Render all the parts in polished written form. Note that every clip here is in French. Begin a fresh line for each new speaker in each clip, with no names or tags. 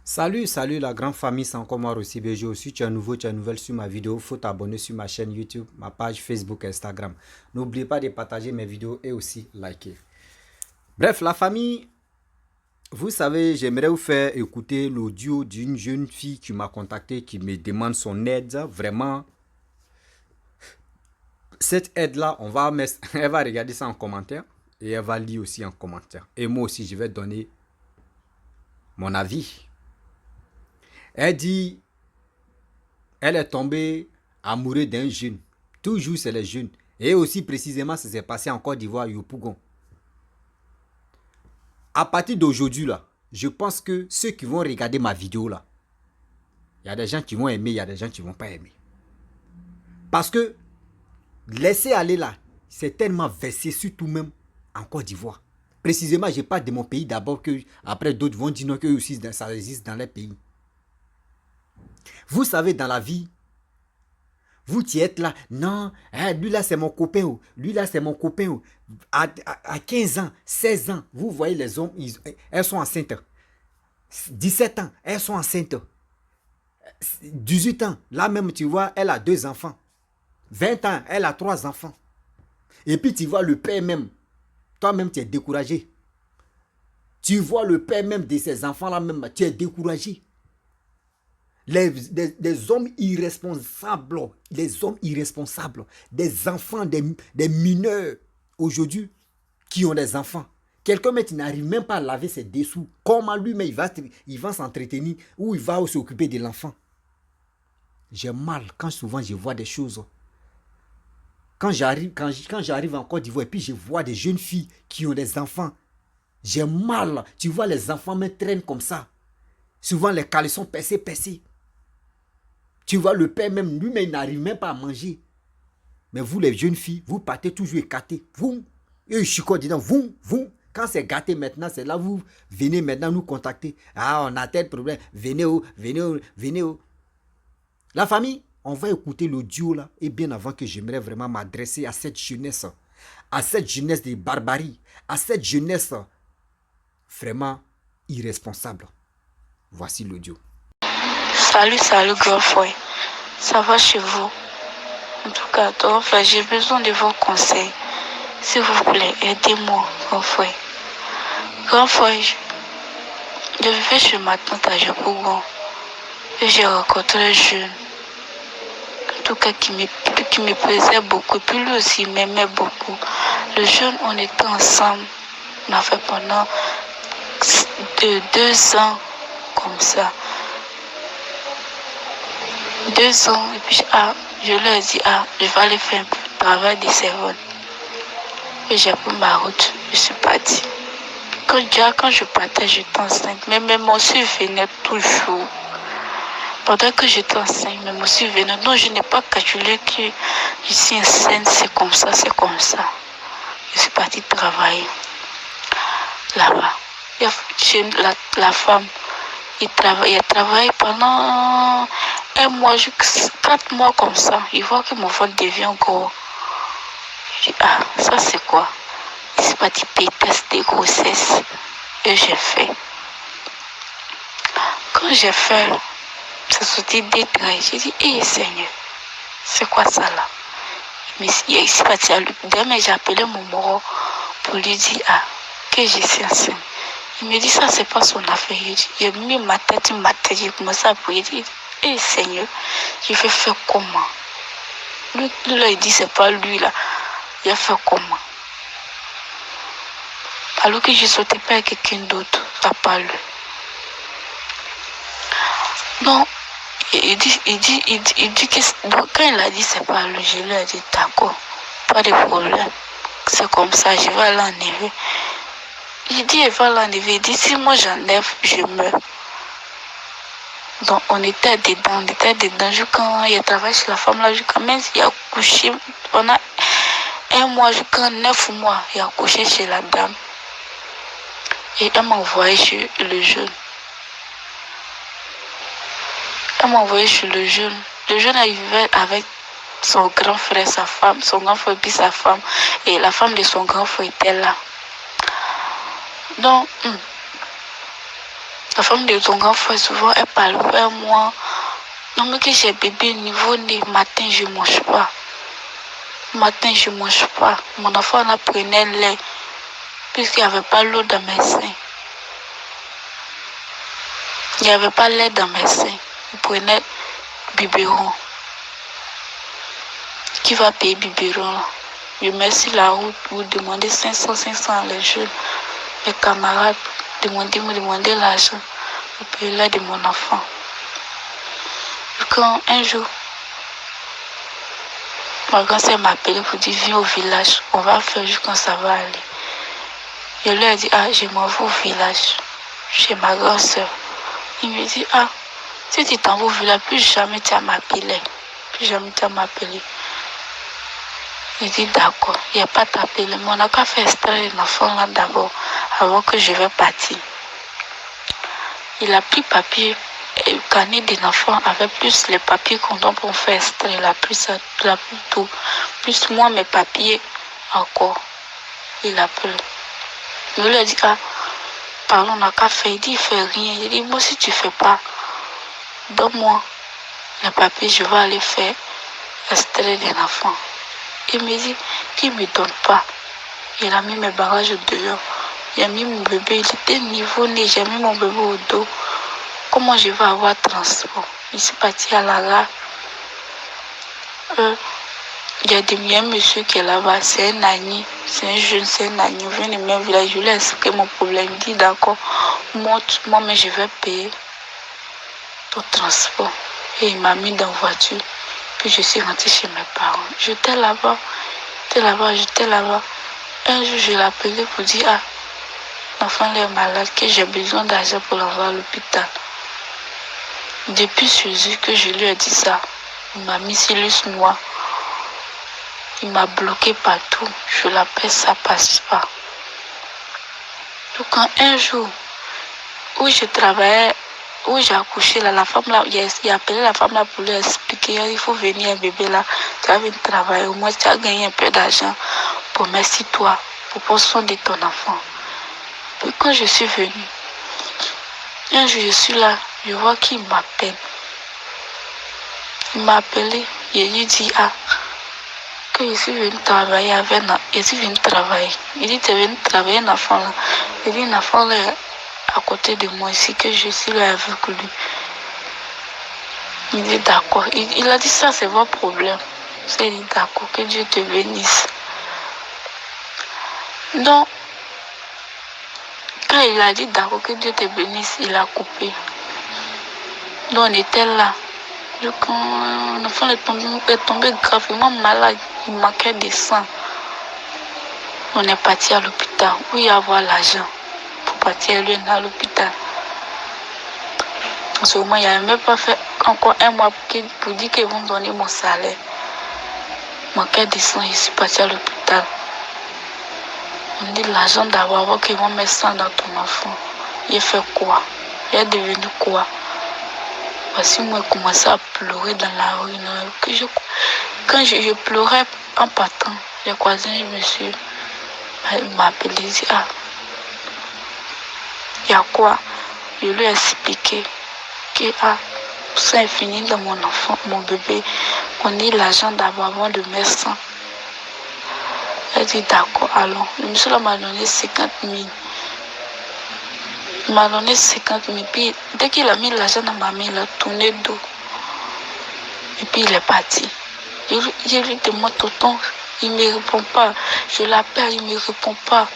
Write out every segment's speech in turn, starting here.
Salut la grande famille, c'est encore moi aussi BG. Si tu es nouveau, tu es nouvelle sur ma vidéo, faut t'abonner sur ma chaîne YouTube, ma page Facebook, Instagram. N'oubliez pas de partager mes vidéos et aussi liker. Bref, la famille, vous savez, j'aimerais vous faire écouter l'audio d'une jeune fille qui m'a contacté, qui me demande son aide. Vraiment, cette aide-là, elle va regarder ça en commentaire et elle va lire aussi en commentaire. Et moi aussi, je vais donner mon avis. Elle dit, elle est tombée amoureuse d'un jeune. Toujours c'est les jeunes. Et aussi précisément, ça s'est passé en Côte d'Ivoire, Yopougon. À partir d'aujourd'hui, là, je pense que ceux qui vont regarder ma vidéo, là, il y a des gens qui vont aimer, il y a des gens qui ne vont pas aimer. Parce que laisser aller là, c'est tellement versé, surtout même en Côte d'Ivoire. Précisément, je parle de mon pays d'abord, que après d'autres vont dire non, que aussi ça existe dans les pays. Vous savez, dans la vie, vous qui êtes là, non, hein, lui là c'est mon copain, oh, lui là c'est mon copain. Oh. À 15 ans, 16 ans, vous voyez les hommes, elles sont enceintes. 17 ans, elles sont enceintes. 18 ans, là même tu vois, elle a 2 enfants. 20 ans, elle a 3 enfants. Et puis tu vois le père même, toi-même tu es découragé. Tu vois le père même de ces enfants-là même, tu es découragé. Les hommes irresponsables, des enfants, des mineurs aujourd'hui qui ont des enfants. Quelqu'un mais qui n'arrive même pas à laver ses dessous. Comment lui-même il va s'entretenir ou il va s'occuper de l'enfant. J'ai mal quand souvent je vois des choses. Quand j'arrive en Côte d'Ivoire et puis je vois des jeunes filles qui ont des enfants. J'ai mal. Tu vois les enfants me traînent comme ça. Souvent les caleçons percés. Tu vois, le père même, lui-même, n'arrive même pas à manger. Mais vous, les jeunes filles, vous partez toujours écartés. Vous, et je suis quoi dedans, vous. Quand c'est gâté maintenant, c'est là vous venez maintenant nous contacter. Ah, on a tel problème. Venez. La famille, on va écouter l'audio là. Et bien avant que j'aimerais vraiment m'adresser à cette jeunesse. À cette jeunesse de barbarie. À cette jeunesse vraiment irresponsable. Voici l'audio.
Salut, grand frère. Ça va chez vous? En tout cas, grand frère, j'ai besoin de vos conseils. S'il vous plaît, aidez-moi, grand frère. Grand frère, je vivais chez ma tante à Jacougon et j'ai rencontré un jeune, en tout cas qui me plaisait beaucoup. Puis lui aussi m'aimait beaucoup. Le jeune, on était ensemble. On a fait pendant 2 ans comme ça. 2 ans, et puis je leur ai dit, je vais aller faire un peu de travail de cerveau. Et j'ai pris ma route, je suis partie. Quand je partais, j'étais enceinte, mais mes monstres venaient toujours. Pendant que j'étais enceinte, mes monstres venaient. Non, je n'ai pas calculé que je suis enceinte, c'est comme ça. Je suis partie travailler là-bas. La femme, il travaille pendant 1 mois, 4 mois comme ça. Il voit que mon ventre devient gros. Je dis, ça c'est quoi? Il s'est parti payer test de grossesse. Et j'ai fait. Quand j'ai fait, ça sortit des traits. J'ai dit, Seigneur, c'est quoi ça là? Mais il s'est parti à lui. Demain, j'ai appelé mon moro pour lui dire, que je suis enceinte. Il me dit, ça c'est pas son affaire. J'ai mis ma tête, j'ai commencé à prier. J'ai dit, Seigneur, je vais faire comment? Lui là, il dit, c'est pas lui là. Il a fait comment? Alors que je ne sautais pas avec quelqu'un d'autre, à part lui. Donc, il dit que donc, quand il a dit c'est pas lui, je lui ai dit d'accord, pas de problème. C'est comme ça, je vais l'enlever. Il dit, il va l'enlever. Il dit, si moi j'enlève, je meurs. Donc, on était dedans. Quand il a travaillé chez la femme là, quand même, il a couché pendant 1 mois, jusqu'à 9 mois, il a couché chez la dame. Et elle m'a envoyé chez le jeune. Le jeune vivait avec son grand frère, sa femme, son grand frère puis sa femme. Et la femme de son grand frère était là. Donc, La femme de ton grand frère, souvent, elle parle vers moi. Non, mais que j'ai bébé niveau-né, matin, je ne mange pas. Matin, je ne mange pas. Mon enfant en apprenait lait, puisqu'il n'y avait pas l'eau dans mes seins. Il n'y avait pas lait dans mes seins. Il prenait biberon. Qui va payer biberon là? Je mets sur la route pour demander 500 les jeunes. Mes camarades me demander l'argent pour payer l'aide de mon enfant. Quand un jour, ma grand-sœur m'a appelé pour dire viens au village, on va faire juste quand ça va aller. Je lui ai dit je m'en vais au village, chez ma grand-sœur. Il me dit si tu t'en vas au village, plus jamais tu vas m'appeler. Plus jamais tu vas m'appeler. Il dit d'accord, il n'y a pas t'appeler, mais on n'a qu'à faire extraire l'enfant là d'abord, avant que je vais partir. Il a pris papier et carnet de l'enfant avec plus les papiers qu'on donne pour faire extraire, la plus tout, plus moi mes papiers encore. Il appelle. Je lui ai dit pardon, on n'a qu'à faire. Il dit il fait rien. Il dit moi si tu fais pas, donne-moi les papiers, je vais aller faire extraire de l'enfant. Il me dit qu'il ne me donne pas. Il a mis mes bagages dehors. Il a mis mon bébé, il était niveau-né, j'ai mis mon bébé au dos. Comment je vais avoir transport? Je suis partie à la gare. Il y a des miens monsieur qui est là-bas, c'est un ami, c'est un jeune, c'est un ami. Il vient du même village, je lui ai expliqué mon problème. Il dit d'accord, monte-moi, mais je vais payer ton transport. Et il m'a mis dans la voiture. Puis je suis rentrée chez mes parents. J'étais là-bas. Un jour, je l'ai appelé pour dire l'enfant est malade, que j'ai besoin d'argent pour l'envoyer à l'hôpital. Depuis ce jour que je lui ai dit ça, il m'a mis silence noir. Il m'a bloqué partout. Je l'appelle, ça passe pas. Donc un jour où je travaillais, où j'ai accouché là, la femme là, il a appelé la femme là pour lui expliquer, il faut venir un bébé là, tu vas venir travailler, au moins tu as gagné un peu d'argent pour merci toi, pour prendre soin de ton enfant. Puis quand je suis venue, un jour je suis là, je vois qu'il m'appelle. Il m'a appelé, et il dit que je suis venue travailler avec je suis venue travailler. Il dit tu es venu travailler un enfant là. Il dit un enfant là à côté de moi ici, que je suis là avec lui. Il dit d'accord. Il a dit ça, c'est votre problème. Il dit d'accord, que Dieu te bénisse. Donc, quand il a dit d'accord, que Dieu te bénisse, il a coupé. Donc, on était là. Quand l'enfant est tombé gravement malade, il manquait de sang. On est parti à l'hôpital. Où il y a avoir l'argent pour partir lui à l'hôpital. En ce moment, il n'avait même pas fait encore un mois pour dire qu'ils vont me donner mon salaire. Manquait de sang, je suis parti à l'hôpital. On dit l'argent d'abord avant qu'ils vont mettre sang dans ton enfant. Il fait quoi? Il est devenu quoi? Voici moi j'ai commencé à pleurer dans la rue. Quand je pleurais en partant, j'ai croisé un monsieur. Il m'a appelé, il dit il y a quoi? Je lui ai expliqué que ça est fini dans mon enfant, mon bébé. On dit l'argent d'abord avant de mettre sang. Elle dit d'accord, allons. Le monsieur là m'a donné 50 000. Il m'a donné 50 000. Puis dès qu'il a mis l'argent dans ma main, il a tourné dos. Et puis il est parti. Je lui demande tonton, il ne me répond pas. Je l'appelle, il ne me répond pas.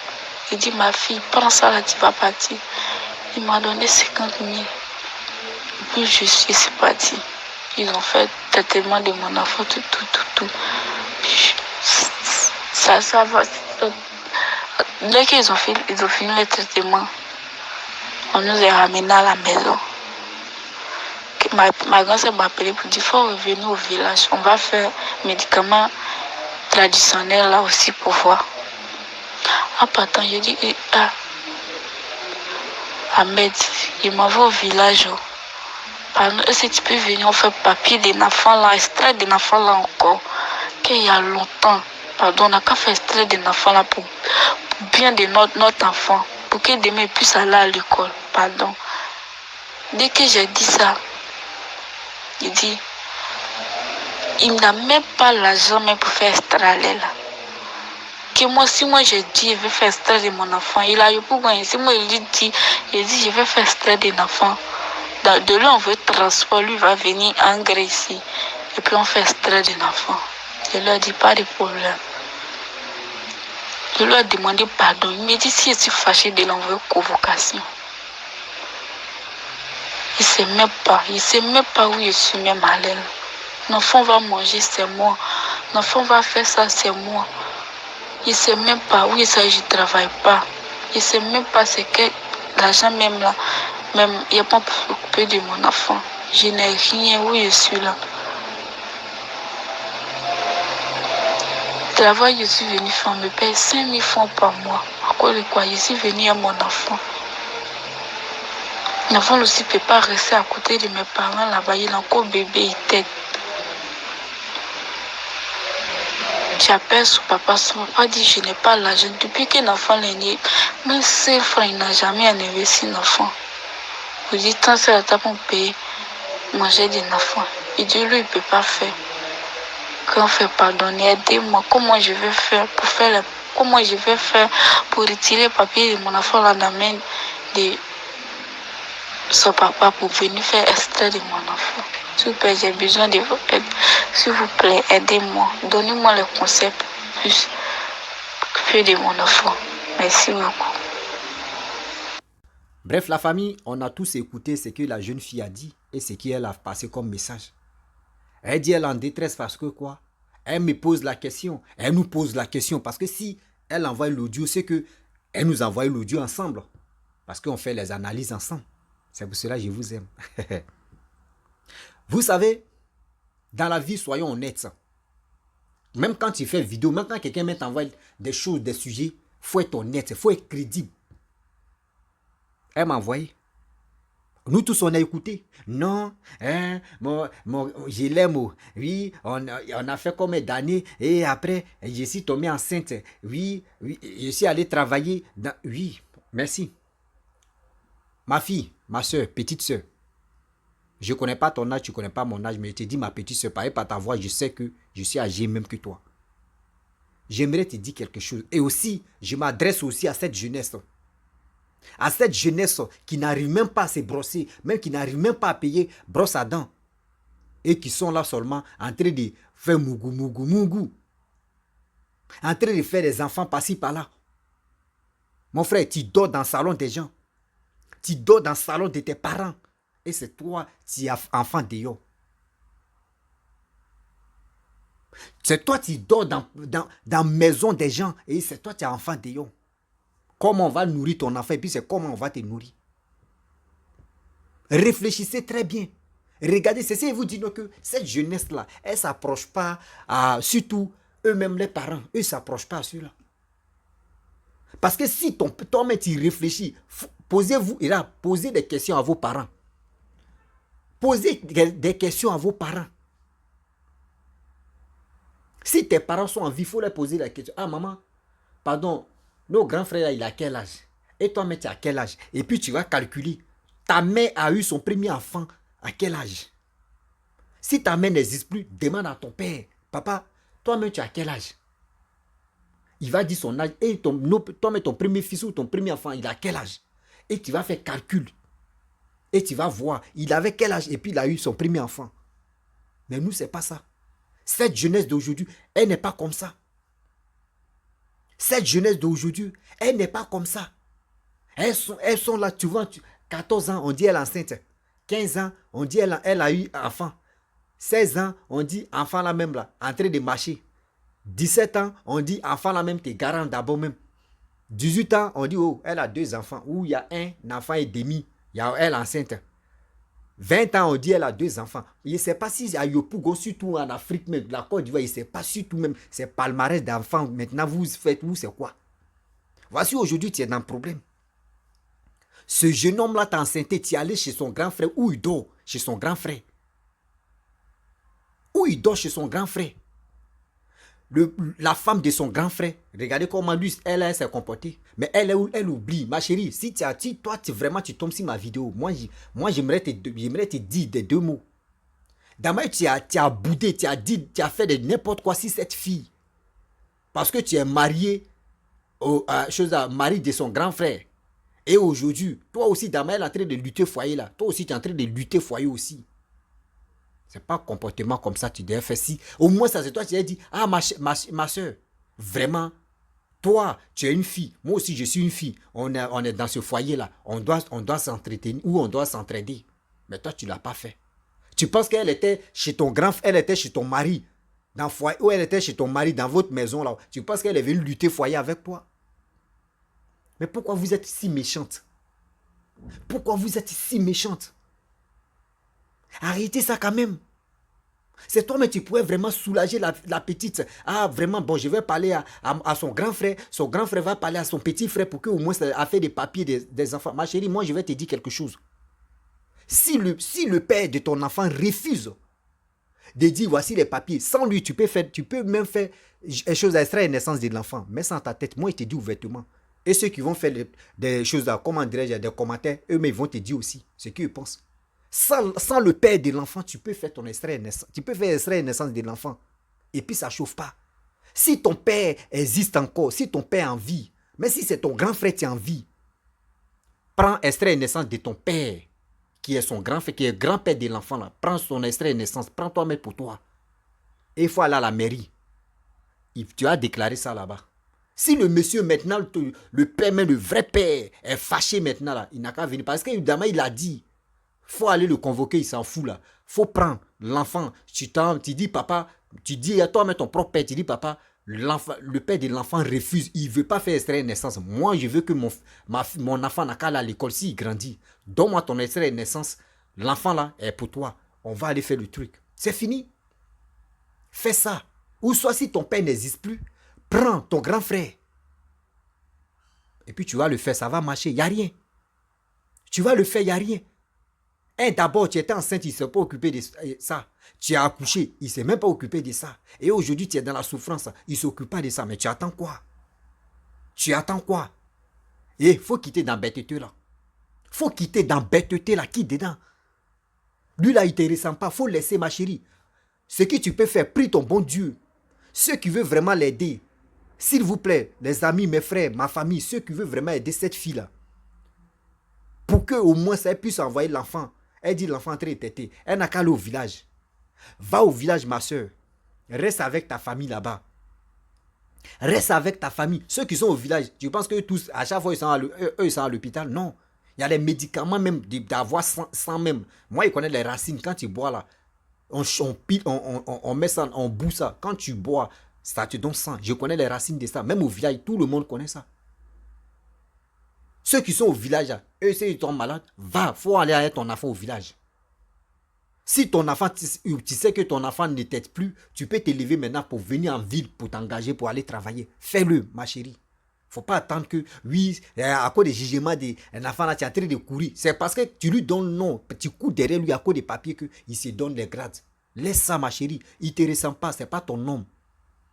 Il dit ma fille, prends ça là, tu vas partir. Il m'a donné 50 000. Et puis je suis parti. Ils ont fait le traitement de mon enfant, tout. Puis, ça va. Dès qu'ils ont fini le traitement, on nous est ramenés à la maison. Ma grand-sœur m'a appelé pour dire qu'il faut revenir au village. On va faire médicaments traditionnels là aussi pour voir. En partant, je dis Ahmed, il m'en va au village. Est-ce que tu peux venir, on fait papier des enfants là, extrait des enfants là encore. Qu'il y a longtemps, pardon, on n'a qu'à faire extrait des enfants là pour bien de notre enfant. Pour que demain il puisse aller à l'école, pardon. Dès que j'ai dit ça, il dit, il n'a même pas l'argent même pour faire extraler là. Que moi, si moi je dis, je vais faire extraire de mon enfant, il a eu pour moi. Si moi, il dit, je vais faire extraire de l'enfant. De là, on veut transport, lui va venir en Grèce ici. Et puis on fait extraire de l'enfant. Je lui ai dit, pas de problème. Je lui ai demandé pardon. Il me dit, si je suis fâché de l'envoyer convocation. Il ne sait même pas où je suis même à l'aile. L'enfant va manger, c'est moi. L'enfant va faire ça, c'est moi. Il ne sait même pas où ça, je ne travaille pas. Il ne sait même pas ce que l'argent même là. Même, il n'y a pas pour s'occuper de mon enfant. Je n'ai rien où je suis là. Travail, je suis venue faire, me paye 5 000 francs par mois. À quoi de quoi? Je suis venue à mon enfant. L'enfant aussi ne peut pas rester à côté de mes parents là-bas. Il est encore bébé, il t'aide. J'appelle son papa dit je n'ai pas l'argent. Depuis que l'enfant est né, même 5 francs, il n'a jamais investi l'enfant. Vous dites, tant c'est la table pour payer, manger de l'enfant. Il dit, lui, il ne peut pas faire. Quand on fait pardonner, aidez-moi. Comment je vais faire pour retirer le papier de mon enfant là dans la main de son papa pour venir faire extrait de mon enfant? S'il vous plaît, j'ai besoin de votre aide. S'il vous plaît, aidez-moi. Donnez-moi le concept plus de mon enfant. Merci beaucoup.
Bref, la famille, on a tous écouté ce que la jeune fille a dit et ce qu'elle a passé comme message. Elle dit elle est en détresse parce que quoi? Elle me pose la question. Elle nous pose la question parce que si elle envoie l'audio, c'est que elle nous envoie l'audio ensemble. Parce qu'on fait les analyses ensemble. C'est pour cela que je vous aime. Vous savez, dans la vie, soyons honnêtes. Même quand tu fais vidéo, même quand quelqu'un t'envoie des choses, des sujets, il faut être honnête, il faut être crédible. Elle m'a envoyé. Nous tous, on a écouté. Non, hein, je l'aime. Oui, on a fait combien d'années et après, je suis tombée enceinte. Oui, je suis allé travailler. Oui, merci. Ma fille, ma soeur, petite soeur, je ne connais pas ton âge, tu ne connais pas mon âge, mais je te dis ma petite soeur, par ta voix, je sais que je suis âgé même que toi. J'aimerais te dire quelque chose. Et aussi, je m'adresse aussi à cette jeunesse. À cette jeunesse qui n'arrive même pas à se brosser, même qui n'arrive même pas à payer brosse à dents. Et qui sont là seulement en train de faire mougou. En train de faire des enfants par-ci par-là. Mon frère, tu dors dans le salon des gens. Tu dors dans le salon de tes parents. Et c'est toi, tu es enfant dehors. C'est toi qui dors dans la maison des gens. Et c'est toi qui es enfant dehors. Comment on va nourrir ton enfant et puis c'est comment on va te nourrir. Réfléchissez très bien. Regardez, c'est ça, vous dit que cette jeunesse-là, elle ne s'approche pas à, surtout eux-mêmes les parents, eux ne s'approchent pas à ceux-là. Parce que si toi-même tu réfléchis, posez des questions à vos parents. Posez des questions à vos parents. Si tes parents sont en vie, il faut leur poser la question. Ah maman, pardon, nos grands frères, il a quel âge? Et toi-même, tu as quel âge? Et puis tu vas calculer. Ta mère a eu son premier enfant à quel âge? Si ta mère n'existe plus, demande à ton père. Papa, toi-même, tu as quel âge? Il va dire son âge. Et toi-même, ton premier fils ou ton premier enfant, il a quel âge? Et tu vas faire calcul. Et tu vas voir, il avait quel âge? Et puis il a eu son premier enfant. Mais nous, ce n'est pas ça. Cette jeunesse d'aujourd'hui, elle n'est pas comme ça. Cette jeunesse d'aujourd'hui, elle n'est pas comme ça. Elles sont là, tu vois, 14 ans, on dit elle est enceinte. 15 ans, on dit elle a eu enfant. 16 ans, on dit enfant là même là, en train de marcher. 17 ans, on dit enfant là même, t'es garant d'abord même. 18 ans, on dit oh, elle a 2 enfants. Ou il y a un enfant et demi, il y a elle enceinte. 20 ans, on dit elle a 2 enfants. Je ne sais pas si à Yopougon, surtout en Afrique, même la Côte d'Ivoire, je ne sais pas surtout même, c'est palmarès d'enfants. Maintenant, vous faites, vous, c'est quoi? Voici aujourd'hui, tu es dans un problème. Ce jeune homme-là t'a enceinte, tu es allé chez son grand frère, où il dort, chez son grand frère. Où il dort chez son grand frère. La femme de son grand frère, regardez comment lui, elle s'est comportée. Mais elle oublie. Ma chérie, si toi, vraiment, tu tombes sur ma vidéo, moi j'aimerais te dire des deux mots. D'abord, tu as boudé, tu as fait de n'importe quoi sur cette fille. Parce que tu es marié mari de son grand frère. Et aujourd'hui, toi aussi, Dama, elle est en train de lutter foyer là. Toi aussi, tu es en train de lutter foyer aussi. C'est pas un comportement comme ça tu devais faire. Si au moins ça c'est toi qui as dit, ah ma soeur, vraiment, toi tu es une fille, moi aussi je suis une fille, on est dans ce foyer là, on doit s'entretenir ou on doit s'entraider. Mais toi tu l'as pas fait. Tu penses qu'elle était chez ton grand frère, elle était chez ton mari, dans le foyer, ou elle était chez ton mari dans votre maison là. Tu penses qu'elle est venue lutter foyer avec toi? Mais pourquoi vous êtes si méchante? Pourquoi vous êtes si méchante? Arrêtez ça quand même. C'est toi, mais tu pourrais vraiment soulager la petite. Ah, vraiment, bon, je vais parler à son grand frère. Son grand frère va parler à son petit frère pour qu'au moins ça a fait des papiers des enfants. Ma chérie, moi, je vais te dire quelque chose. Si le père de ton enfant refuse de dire voici les papiers, sans lui, tu peux même faire des choses à extraire la naissance de l'enfant. Mais sans ta tête, moi, je te dis ouvertement. Et ceux qui vont faire des choses, comment dirais-je, des commentaires, eux-mêmes, ils vont te dire aussi ce qu'ils pensent. Sans le père de l'enfant, tu peux faire ton extrait de naissance. Tu peux faire extrait de naissance de l'enfant. Et puis ça ne chauffe pas. Si ton père existe encore, si ton père est en vie, mais si c'est ton grand frère qui est en vie, prends extrait de naissance de ton père, qui est son grand frère, qui est grand-père de l'enfant là. Prends son extrait de naissance, prends-toi mais pour toi. Et il faut aller à la mairie. Tu as déclaré ça là-bas. Si le monsieur maintenant, le père, mais le vrai père, est fâché maintenant là, il n'a qu'à venir. Parce qu'évidemment, il a dit. Faut aller le convoquer, il s'en fout là. Faut prendre l'enfant. Tu dis papa, tu dis à toi mais ton propre père, tu dis papa, le père de l'enfant refuse, il veut pas faire extrait de naissance. Moi je veux que mon enfant n'a qu'à aller à l'école s'il grandit. Donne-moi ton extrait de naissance. L'enfant là est pour toi. On va aller faire le truc. C'est fini. Fais ça. Ou soit si ton père n'existe plus, prends ton grand frère. Et puis tu vas le faire, ça va marcher, il n'y a rien. Tu vas le faire, il n'y a rien. Et d'abord, tu étais enceinte, il ne s'est pas occupé de ça. Tu as accouché, il ne s'est même pas occupé de ça. Et aujourd'hui, tu es dans la souffrance, il ne s'occupe pas de ça. Mais tu attends quoi? Tu attends quoi? Et il faut quitter dans bêteté là. Il faut quitter dans bêteté là, quitte dedans. Lui là, il ne te ressemble pas, il faut laisser ma chérie. Ce que tu peux faire, prie ton bon Dieu. Ceux qui veulent vraiment l'aider, s'il vous plaît, les amis, mes frères, ma famille, ceux qui veulent vraiment aider cette fille là, pour qu'au moins ça puisse envoyer l'enfant. Elle dit l'enfant est très têté. Elle n'a qu'à aller au village. Va au village, ma soeur. Reste avec ta famille là-bas. Reste avec ta famille. Ceux qui sont au village, tu penses que tous, à chaque fois, ils sont à l'hôpital? Non. Il y a les médicaments même d'avoir sans même. Moi, je connais les racines. Quand tu bois là, on met ça, on bout ça. Quand tu bois, ça te donne sang. Je connais les racines de ça. Même au village, tout le monde connaît ça. Ceux qui sont au village, eux, s'ils tombent malades, faut aller avec ton enfant au village. Si ton enfant, tu sais que ton enfant ne t'aide plus, tu peux te lever maintenant pour venir en ville, pour t'engager, pour aller travailler. Fais-le, ma chérie. Il ne faut pas attendre que, oui, à cause des jugements d'un enfant là, tu es en train de courir. C'est parce que tu lui donnes non, tu cours derrière lui à cause des papiers qu'il se donne les grades. Laisse ça, ma chérie. Il ne te ressent pas, ce n'est pas ton homme.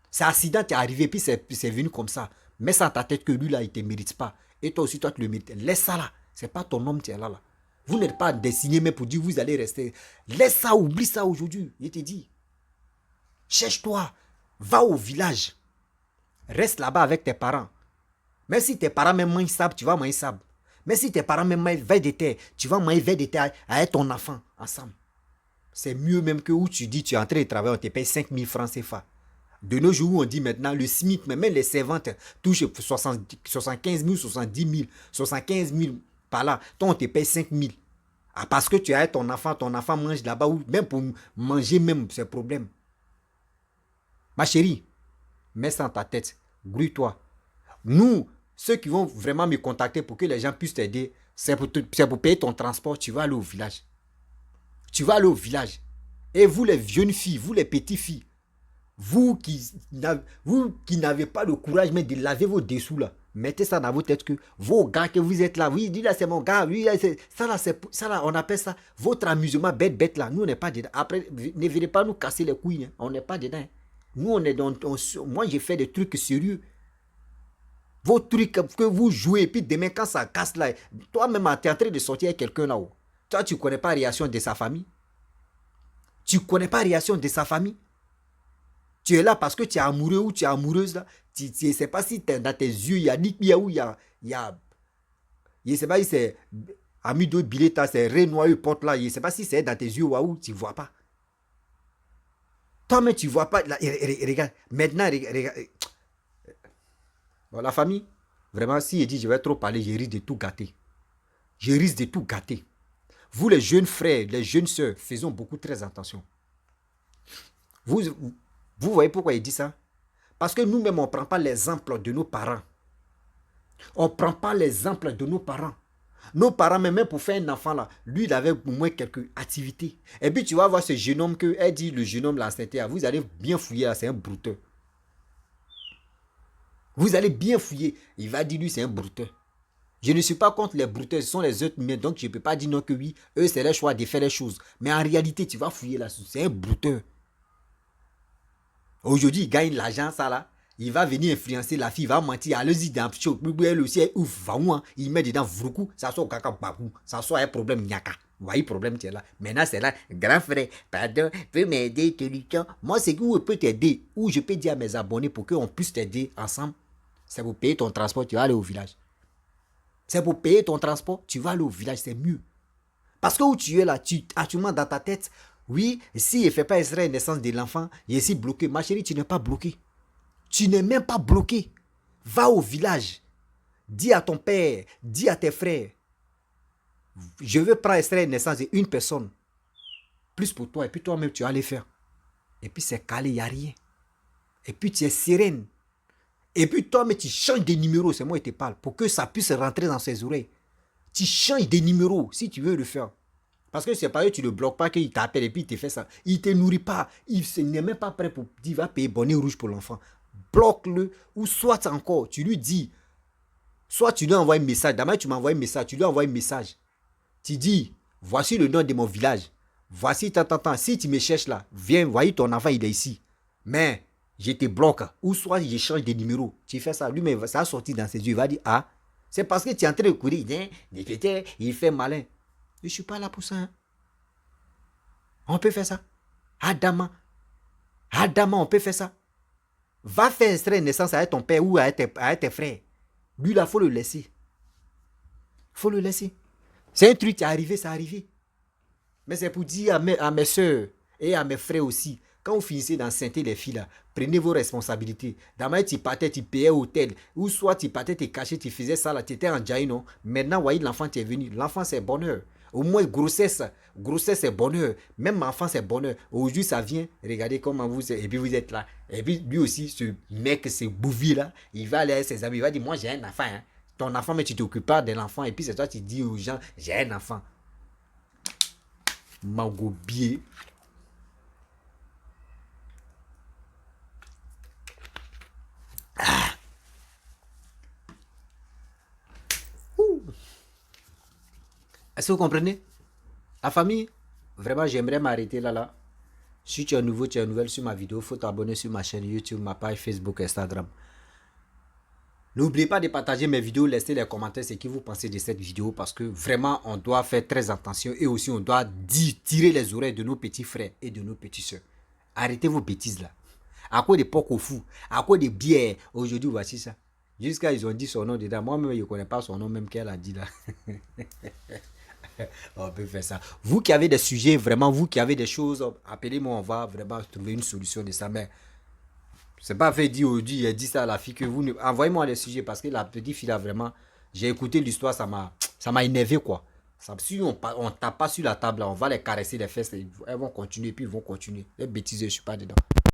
C'est accident, tu es arrivé, puis c'est venu comme ça. Mets ça dans ta tête que lui là, il ne te mérite pas. Et toi aussi, toi, tu le mérites. Laisse ça là. Ce n'est pas ton homme qui est là. Vous n'êtes pas destiné, mais pour dire vous allez rester. Laisse ça, oublie ça aujourd'hui. Je te dis. Cherche-toi. Va au village. Reste là-bas avec tes parents. Même si tes parents même mangent sable, tu vas manger sable. Même si tes parents même mangent veille de terre, tu vas manger veille de terre avec ton enfant ensemble. C'est mieux même que où tu dis tu es en train de travailler, on te paye 5 000 francs CFA. De nos jours, on dit maintenant, le SMIC, même les servantes touchent 75 000, 70 000, 75 000 par là. Toi, on te paye 5 000. Ah, parce que tu as ton enfant mange là-bas, ou même pour manger, même, c'est problème. Ma chérie, mets ça dans ta tête, grouille-toi. Nous, ceux qui vont vraiment me contacter pour que les gens puissent t'aider, c'est pour payer ton transport, tu vas aller au village. Tu vas aller au village. Et vous, les jeunes filles, vous, les petites filles, vous qui n'avez pas le courage même de laver vos dessous là, mettez ça dans vos têtes que vos gars que vous êtes là, oui, dis là c'est mon gars, oui, ça là, on appelle ça votre amusement bête là, nous on n'est pas dedans. Après, ne venez pas nous casser les couilles, hein. On n'est pas dedans. Hein. Nous, on est moi, j'ai fait des trucs sérieux. Vos trucs que vous jouez, et puis demain, quand ça casse là, toi-même, tu es en train de sortir avec quelqu'un là-haut. Toi, tu ne connais pas la réaction de sa famille. Tu ne connais pas la réaction de sa famille. Tu es là parce que tu es amoureux ou tu es amoureuse là. Tu ne sais pas si dans tes yeux, il y a Nikia ou il y a. Je ne sais pas si c'est ami de Bileta, c'est Renoir porte là. Je ne sais pas si c'est dans tes yeux ou tu ne vois pas. Toi-même, tu ne vois pas. Là, regarde, maintenant, regarde. Bon, la famille, vraiment, si je dis je vais trop parler, je risque de tout gâter. Je risque de tout gâter. Vous, les jeunes frères, les jeunes sœurs, faisons beaucoup très attention. Vous voyez pourquoi il dit ça? Parce que nous-mêmes, on ne prend pas l'exemple de nos parents. On ne prend pas l'exemple de nos parents. Nos parents, même pour faire un enfant, là, lui, il avait au moins quelques activités. Et puis, tu vas voir ce jeune homme que, elle dit, le jeune homme, là, c'était, vous allez bien fouiller, là, c'est un brouteur. Vous allez bien fouiller. Il va dire, lui, c'est un brouteur. Je ne suis pas contre les brouteurs, ce sont les autres humains, donc je ne peux pas dire non que oui, eux, c'est leur choix de faire les choses. Mais en réalité, tu vas fouiller là, c'est un brouteur. Aujourd'hui, il gagne l'argent, ça là. Il va venir influencer la fille, il va mentir. Allez-y dans le show. Elle aussi, elle ouvre, il met dedans vroukou, ça soit au caca babou, ça soit un problème nyaka. Vous voyez, problème, tu es là. Maintenant, c'est là, grand frère, pardon, peux m'aider, moi, c'est que je peux t'aider, ou je peux dire à mes abonnés pour qu'on puisse t'aider ensemble. C'est pour payer ton transport, tu vas aller au village. C'est pour payer ton transport, tu vas aller au village, c'est mieux. Parce que où tu es là, actuellement dans ta tête, oui, si il ne fait pas extrait naissance de l'enfant, il est si bloqué. Ma chérie, tu n'es pas bloqué. Tu n'es même pas bloqué. Va au village. Dis à ton père, dis à tes frères, je veux prendre extrait naissance d'une personne. Plus pour toi, et puis toi-même, tu vas aller faire. Et puis c'est calé, il n'y a rien. Et puis tu es sereine. Et puis toi, mais tu changes de numéro, c'est moi qui te parle, pour que ça puisse rentrer dans ses oreilles. Tu changes de numéro si tu veux le faire. Parce que c'est pas eux, tu ne le bloques pas, qu'il t'appelle et puis il te fait ça. Il ne te nourrit pas. Il n'est même pas prêt pour dire, va payer bonnet rouge pour l'enfant. Bloque-le. Ou soit encore, tu lui dis, soit tu lui envoies un message. Demain, tu m'envoies un message. Tu lui envoies un message. Tu dis, voici le nom de mon village. Voici, si tu me cherches là, viens, voyez ton enfant, il est ici. Mais je te bloque. Ou soit je change de numéro. Tu fais ça. Lui, mais ça a sorti dans ses yeux. Il va dire, ah, c'est parce que tu es en train de courir. Il fait malin. Je ne suis pas là pour ça. Hein. On peut faire ça. Adama, on peut faire ça. Va faire extrait de naissance avec ton père ou avec tes frères. Lui, là, il faut le laisser. Il faut le laisser. C'est un truc qui est arrivé, c'est arrivé. Mais c'est pour dire à mes soeurs et à mes frères aussi, quand vous finissez d'enceinte les filles là, prenez vos responsabilités. D'abord, tu partais, tu payais hôtel, ou soit tu partais, tu cachais, tu faisais ça là, tu étais en jaï, non. Maintenant, voyez, l'enfant est venu. L'enfant, c'est bonheur. Au moins, grossesse, c'est bonheur. Même enfant, c'est bonheur. Aujourd'hui, ça vient, regardez comment vous êtes, et puis vous êtes là. Et puis, lui aussi, ce mec, ce bouvi là, il va aller avec ses amis, il va dire, moi, j'ai un enfant, hein. Ton enfant, mais tu ne t'occupes pas de l'enfant, et puis c'est toi qui dis aux gens, j'ai un enfant. Magobier. Ah. Est-ce que vous comprenez? La famille, vraiment, j'aimerais m'arrêter là. Si tu es nouveau, tu es nouvelle sur ma vidéo, il faut t'abonner sur ma chaîne YouTube, ma page Facebook, Instagram. N'oubliez pas de partager mes vidéos, laissez les commentaires ce que vous pensez de cette vidéo parce que vraiment, on doit faire très attention et aussi on doit tirer les oreilles de nos petits frères et de nos petites soeurs. Arrêtez vos bêtises là. À quoi des porcs au fou, à quoi des bières. Aujourd'hui, voici ça. Jusqu'à ils ont dit son nom dedans. Moi-même, je ne connais pas son nom, même qu'elle a dit là. On peut faire ça. Vous qui avez des sujets, vraiment, vous qui avez des choses, appelez-moi, on va vraiment trouver une solution de ça. Mais c'est pas fait dire aujourd'hui, il a dit ça à la fille que vous... Envoyez-moi les sujets parce que la petite fille là, vraiment, j'ai écouté l'histoire, ça m'a énervé quoi. Ça, si on tape pas sur la table, là, on va les caresser les fesses, elles vont continuer, puis ils vont continuer. Les bêtises, je ne suis pas dedans.